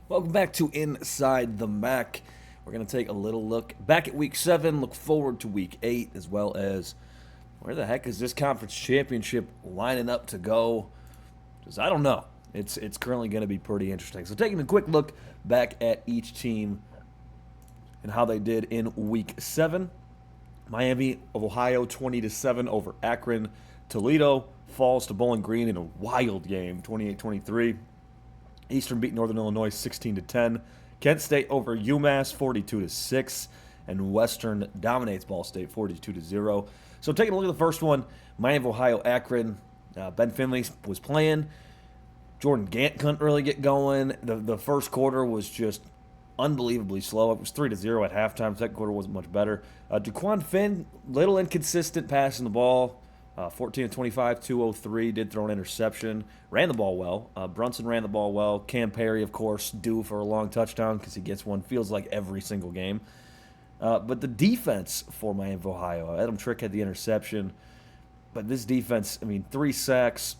Welcome back to Inside the MAC. We're going to take a little look back at Week 7, look forward to Week 8, as well as where the heck is this conference championship lining up to go? Because I don't know. It's currently going to be pretty interesting. So taking a quick look back at each team and how they did in Week 7. Miami of Ohio 20-7 over Akron. Toledo falls to Bowling Green in a wild game, 28-23. Eastern beat Northern Illinois 16-10. Kent State over UMass 42-6, and Western dominates Ball State 42-0. So taking a look at the first one, Miami of Ohio Akron. Ben Finley was playing. Jordan Gant couldn't really get going. The first quarter was just unbelievably slow. It was 3-0 at halftime. Second quarter wasn't much better. Dequan Finn, little inconsistent passing the ball. 14 of 25, 203, did throw an interception. Ran the ball well. Brunson ran the ball well. Cam Perry, of course, due for a long touchdown because he gets one, feels like every single game. But the defense for Miami of Ohio, Adam Trick had the interception. But this defense, 3 sacks,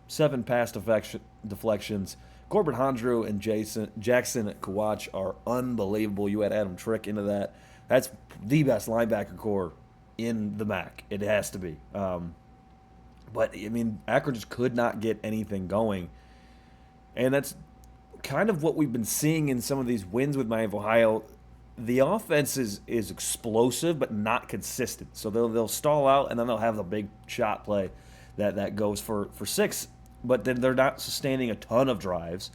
7 pass deflections. Corbin Hondrew and Jackson Kawach are unbelievable. You add Adam Trick into that. That's the best linebacker core in the MAC. It has to be. But, Akron just could not get anything going. And that's kind of what we've been seeing in some of these wins with Miami of Ohio. The offense is explosive, but not consistent. So they'll stall out, and then they'll have the big shot play that goes for 6. But then they're not sustaining a ton of drives.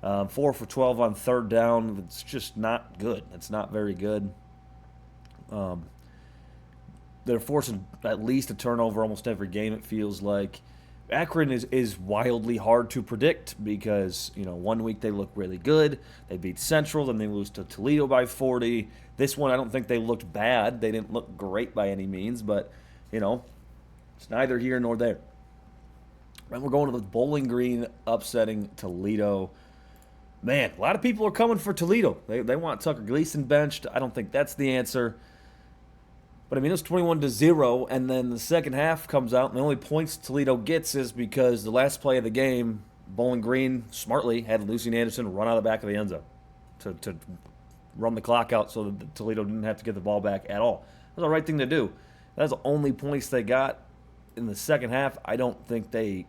4 for 12 on third down. It's just not good. It's not very good. They're forcing at least a turnover almost every game, it feels like. Akron is wildly hard to predict because, 1 week they look really good. They beat Central, then they lose to Toledo by 40. This one, I don't think they looked bad. They didn't look great by any means, but, it's neither here nor there. And we're going to the Bowling Green upsetting Toledo. Man, a lot of people are coming for Toledo. They want Tucker Gleason benched. I don't think that's the answer. But it was 21-0, and then the second half comes out, and the only points Toledo gets is because the last play of the game, Bowling Green smartly had Lucian Anderson run out of the back of the end zone to run the clock out so that Toledo didn't have to get the ball back at all. That was the right thing to do. That's the only points they got in the second half. I don't think they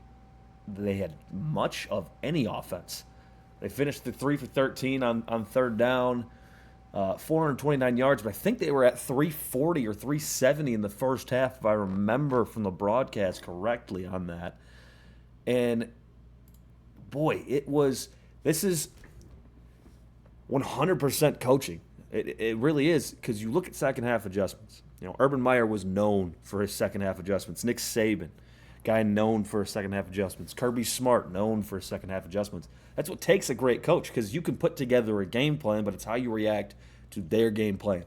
had much of any offense. They finished the 3 for 13 on third down. 429 yards, but I think they were at 340 or 370 in the first half, if I remember from the broadcast correctly on that. And boy, this is 100% coaching. It really is, because you look at second half adjustments. Urban Meyer was known for his second half adjustments. Nick Saban, guy known for his second half adjustments. Kirby Smart, known for his second half adjustments. That's what takes a great coach, because you can put together a game plan, but it's how you react to their game plan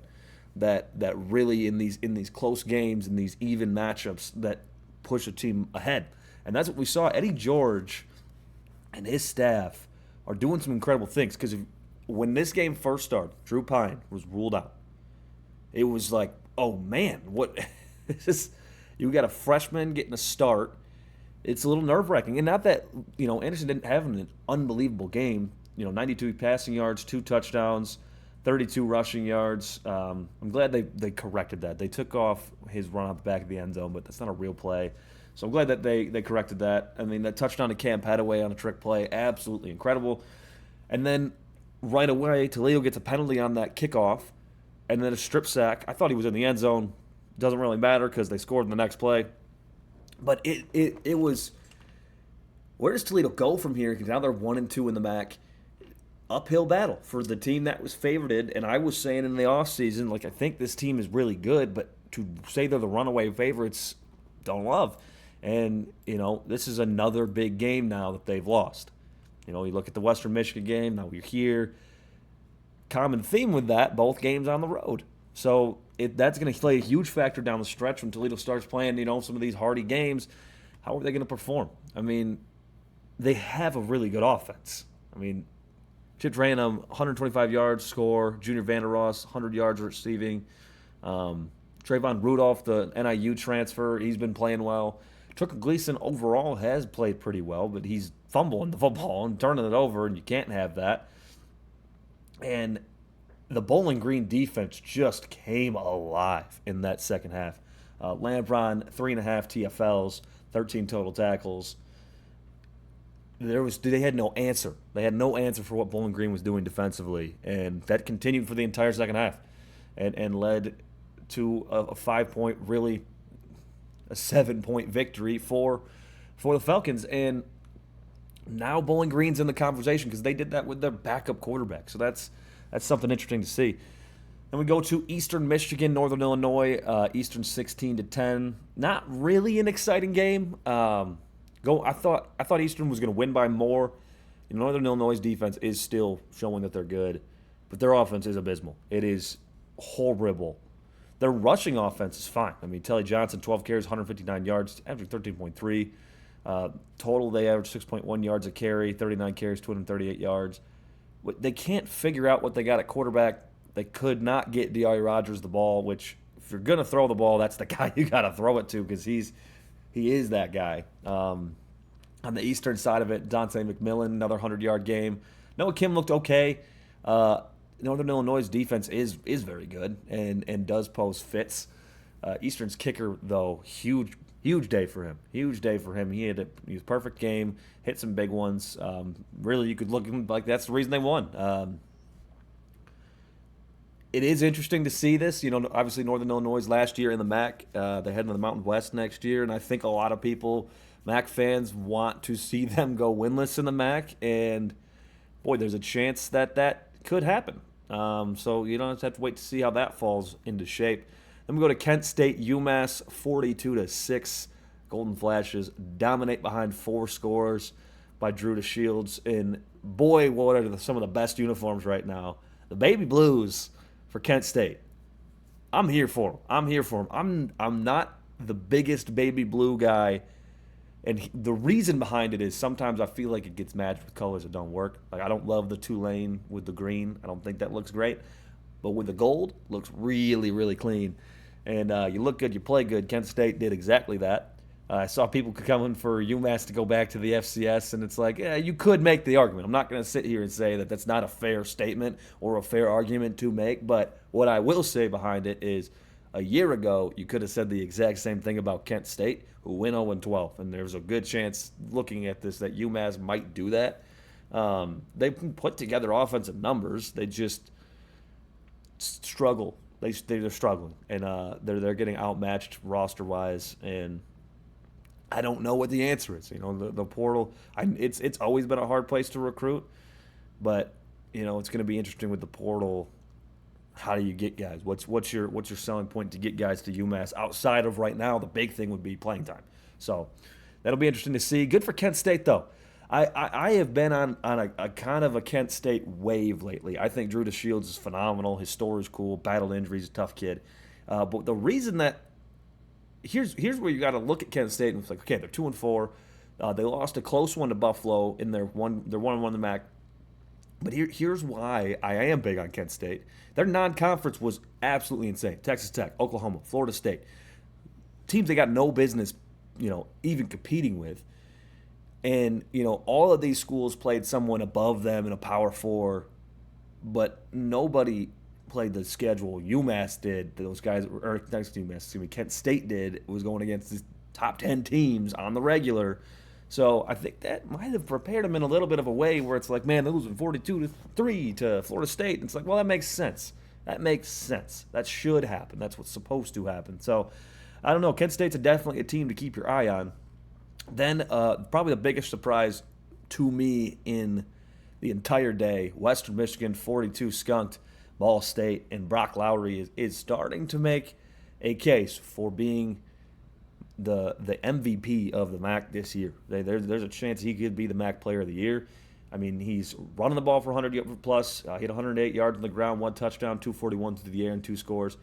that really in these close games and these even matchups that push a team ahead. And that's what we saw. Eddie George and his staff are doing some incredible things, because when this game first started, Drew Pine was ruled out. It was like, oh man, what is this? You got a freshman getting a start. It's a little nerve-wracking. And not that, Anderson didn't have an unbelievable game. 92 passing yards, 2 touchdowns, 32 rushing yards. I'm glad they corrected that. They took off his run out the back of the end zone, but that's not a real play. So I'm glad that they corrected that. That touchdown to Cam Petaway on a trick play, absolutely incredible. And then right away, Toledo gets a penalty on that kickoff, and then a strip sack. I thought he was in the end zone. Doesn't really matter because they scored in the next play. But it was, where does Toledo go from here? Because now they're 1-2 in the MAC. Uphill battle for the team that was favorited. And I was saying in the offseason, I think this team is really good, but to say they're the runaway favorites, don't love. And, this is another big game now that they've lost. You look at the Western Michigan game, now we're here. Common theme with that, both games on the road. So that's going to play a huge factor down the stretch when Toledo starts playing, some of these hardy games. How are they going to perform? They have a really good offense. Chip Dranham, 125 yards score. Junior Vander Ross, 100 yards receiving. Trayvon Rudolph, the NIU transfer, he's been playing well. Tucker Gleason overall has played pretty well, but he's fumbling the football and turning it over, and you can't have that. And the Bowling Green defense just came alive in that second half. Lambron, 3.5 TFLs, 13 total tackles. They had no answer. They had no answer for what Bowling Green was doing defensively, and that continued for the entire second half, and led to a 5 point, really a 7 point victory for the Falcons. And now Bowling Green's in the conversation because they did that with their backup quarterback. So that's something interesting to see. Then we go to Eastern Michigan, Northern Illinois. Eastern 16-10. Not really an exciting game. I thought Eastern was going to win by more. Northern Illinois' defense is still showing that they're good, but their offense is abysmal. It is horrible. Their rushing offense is fine. I mean, Telly Johnson, 12 carries, 159 yards, averaging 13.3. Total, they average 6.1 yards a carry, 39 carries, 238 yards. They can't figure out what they got at quarterback. They could not get D.R. Rodgers the ball, which if you're going to throw the ball, that's the guy you got to throw it to because he is that guy. On the eastern side of it, Dante McMillan, another 100-yard game. Noah Kim looked okay. Northern Illinois' defense is very good and does pose fits. Eastern's kicker, though, huge day for him. Huge day for him. He was perfect game, hit some big ones. Really, you could look like that's the reason they won. It is interesting to see this. Obviously Northern Illinois last year in the MAC. They're heading to the Mountain West next year, and I think a lot of people, MAC fans, want to see them go winless in the MAC. And boy, there's a chance that could happen. So you don't have to wait to see how that falls into shape. Then we go to Kent State, UMass, 42-6. Golden Flashes dominate behind 4 scores by Drew DeShields. And boy, what are some of the best uniforms right now? The Baby Blues for Kent State. I'm here for them. I'm not the biggest baby blue guy, and the reason behind it is sometimes I feel like it gets matched with colors that don't work. Like I don't love the Tulane with the green. I don't think that looks great, but with the gold, looks really really clean. And you look good, you play good. Kent State did exactly that. I saw people coming for UMass to go back to the FCS, and it's like, yeah, you could make the argument. I'm not going to sit here and say that that's not a fair statement or a fair argument to make, but what I will say behind it is a year ago, you could have said the exact same thing about Kent State, who went 0-12, and there's a good chance, looking at this, that UMass might do that. They put together offensive numbers. They just struggle. They're struggling, and they're getting outmatched roster-wise, and I don't know what the answer is. The portal. It's always been a hard place to recruit, but it's going to be interesting with the portal. How do you get guys? What's your selling point to get guys to UMass outside of right now? The big thing would be playing time. So that'll be interesting to see. Good for Kent State though. I have been on a kind of a Kent State wave lately. I think Drew DeShields is phenomenal. His story is cool. Battled injuries, a tough kid. But the reason that here's where you got to look at Kent State and it's like, okay, they're 2-4. They lost a close one to Buffalo in their 1-1 in the MAC. But here's why I am big on Kent State. Their non-conference was absolutely insane. Texas Tech, Oklahoma, Florida State, teams they got no business, even competing with. And all of these schools played someone above them in a Power 4, but nobody played the schedule UMass did. Those guys, or next UMass, excuse me, Kent State did. It was going against the top 10 teams on the regular. So I think that might have prepared them in a little bit of a way where it's like, man, they're losing 42-3 to Florida State. And it's like, well, that makes sense. That should happen. That's what's supposed to happen. So I don't know. Kent State's definitely a team to keep your eye on. Then probably the biggest surprise to me in the entire day, Western Michigan 42 skunked Ball State, and Brock Lowry is starting to make a case for being the MVP of the MAC this year. There's a chance he could be the MAC Player of the Year. I mean, he's running the ball for 100 plus, hit 108 yards on the ground, 1 touchdown, 241 through the air, and 2 scores.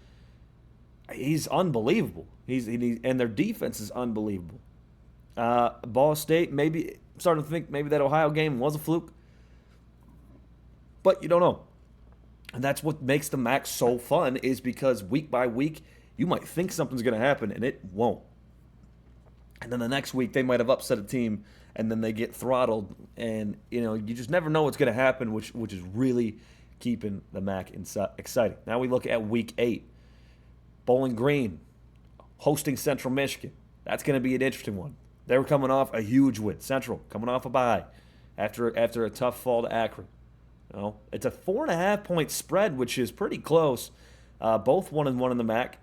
He's unbelievable. And their defense is unbelievable. Ball State, maybe starting to think maybe that Ohio game was a fluke, but you don't know. And that's what makes the MAC so fun, is because week by week you might think something's going to happen and it won't. And then the next week they might have upset a team and then they get throttled, and you just never know what's going to happen, which is really keeping the MAC exciting. Now we look at Week 8. Bowling Green hosting Central Michigan. That's going to be an interesting one. They were coming off a huge win. Central coming off a bye after a tough fall to Akron. It's a 4.5-point spread, which is pretty close. Both 1-1 in the MAC.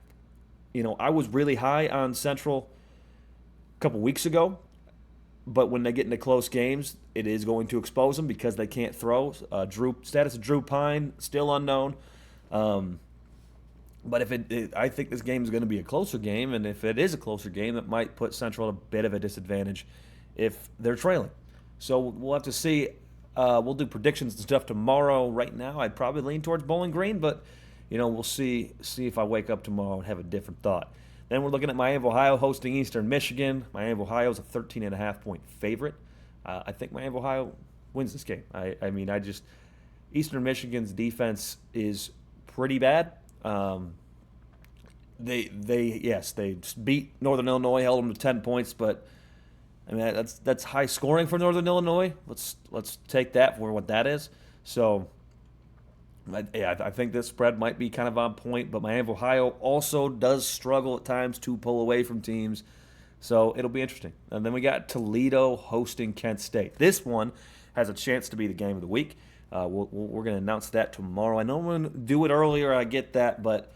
I was really high on Central a couple weeks ago, but when they get into close games, it is going to expose them because they can't throw. Status of Drew Pine still unknown. But I think this game is going to be a closer game, and if it is a closer game, it might put Central at a bit of a disadvantage if they're trailing. So we'll have to see. We'll do predictions and stuff tomorrow. Right now, I'd probably lean towards Bowling Green, but we'll see if I wake up tomorrow and have a different thought. Then we're looking at Miami of Ohio hosting Eastern Michigan. Miami of Ohio is a 13.5-point favorite. I think Miami of Ohio wins this game. Eastern Michigan's defense is pretty bad. They beat Northern Illinois, held them to 10 points, but that's high scoring for Northern Illinois. Let's take that for what that is. So I think this spread might be kind of on point, but Miami of Ohio also does struggle at times to pull away from teams. So it'll be interesting. And then we got Toledo hosting Kent State. This one has a chance to be the game of the week. We're going to announce that tomorrow. I know I'm going to do it earlier. I get that, but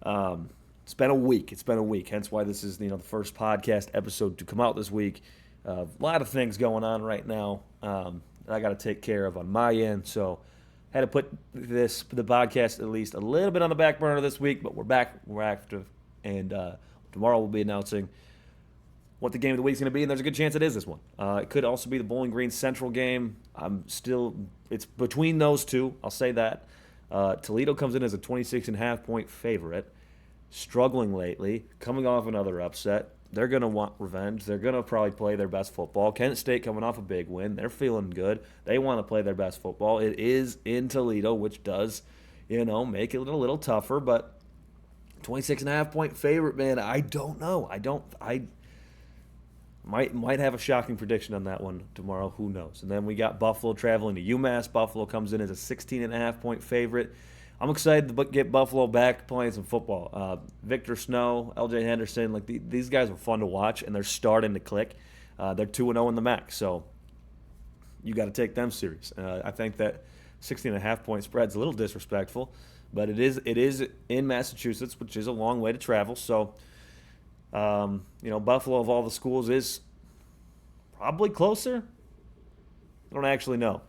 it's been a week. Hence why this is the first podcast episode to come out this week. A lot of things going on right now that I got to take care of on my end. So had to put the podcast at least a little bit on the back burner this week, but we're back. We're active, and tomorrow we'll be announcing what the game of the week is going to be, and there's a good chance it is this one. It could also be the Bowling Green Central game. It's between those two. I'll say that. Toledo comes in as a 26.5-point favorite, struggling lately, coming off another upset. They're going to want revenge. They're going to probably play their best football. Kent State coming off a big win. They're feeling good. They want to play their best football. It is in Toledo, which does, make it a little tougher, but 26.5-point favorite, man, I don't know. I might have a shocking prediction on that one tomorrow. Who knows? And then we got Buffalo traveling to UMass. Buffalo comes in as a 16.5-point favorite. I'm excited to get Buffalo back playing some football. Victor Snow, L.J. Henderson, these guys are fun to watch, and they're starting to click. They're 2-0 in the MAC, so you got to take them serious. I think that 16.5-point spread's a little disrespectful, but it is in Massachusetts, which is a long way to travel. So, Buffalo of all the schools is probably closer. I don't actually know.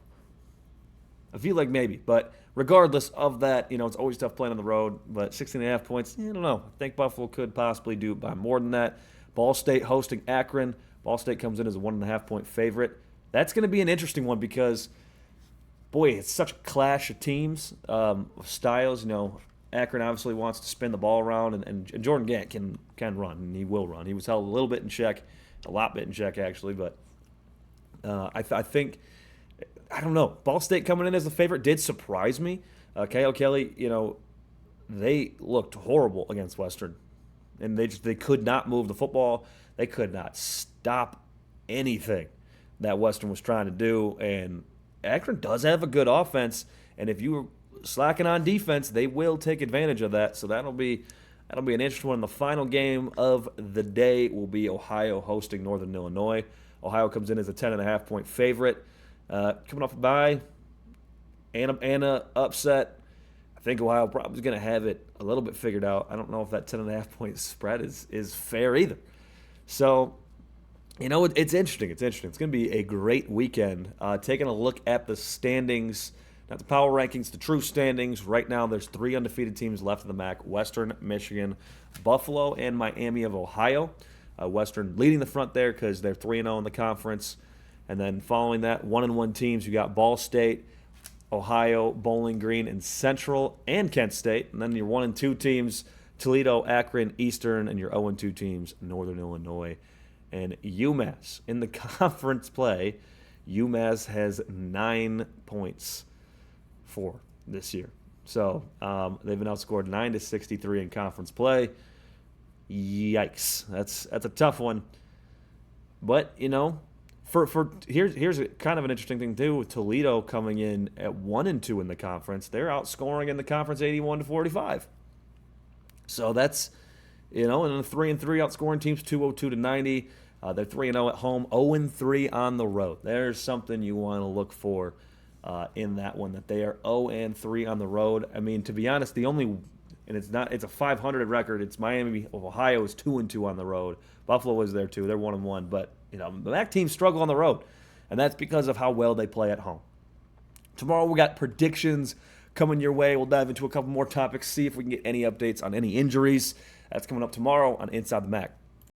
I feel like maybe, but regardless of that, it's always tough playing on the road, but 16.5 points, I don't know. I think Buffalo could possibly do it by more than that. Ball State hosting Akron. Ball State comes in as a 1.5-point favorite. That's going to be an interesting one because, boy, it's such a clash of teams, styles. Akron obviously wants to spin the ball around, and Jordan Gant can run, and he will run. He was held a little bit in check, a lot bit in check actually, but I think – I don't know. Ball State coming in as the favorite did surprise me. Kyle Kelly, they looked horrible against Western, and they could not move the football. They could not stop anything that Western was trying to do. And Akron does have a good offense, and if you slacking on defense, they will take advantage of that. So that'll be an interesting one. The final game of the day will be Ohio hosting Northern Illinois. Ohio comes in as a 10.5-point favorite. Coming off a bye, Anna upset. I think Ohio probably is going to have it a little bit figured out. I don't know if that 10.5-point spread is fair either. So, it's interesting. It's interesting. It's going to be a great weekend. Taking a look at the standings, not the power rankings, the true standings. Right now, there's 3 undefeated teams left in the MAC: Western Michigan, Buffalo, and Miami of Ohio. Western leading the front there because they're 3-0 in the conference. And then following that, 1-1 teams, you got Ball State, Ohio, Bowling Green, and Central, and Kent State. And then your 1-2 teams, Toledo, Akron, Eastern, and your 0-2 teams, Northern Illinois and UMass. In the conference play, UMass has 9 points for this year. So they've been outscored 9-63 in conference play. Yikes. That's a tough one. But, Here's a kind of an interesting thing too with Toledo coming in at 1-2 in the conference. They're outscoring in the conference 81-45. So that's and then 3-3 outscoring teams 202 to 90. They're 3-0 at home, 0-3 on the road. There's something you want to look for in that one, that they are 0-3 on the road. I mean, to be honest, it's a 500 record. It's Miami of Ohio is 2-2 on the road. Buffalo is there too. They're 1-1, but the MAC teams struggle on the road, and that's because of how well they play at home. Tomorrow we got predictions coming your way. We'll dive into a couple more topics, see if we can get any updates on any injuries. That's coming up tomorrow on Inside the MAC.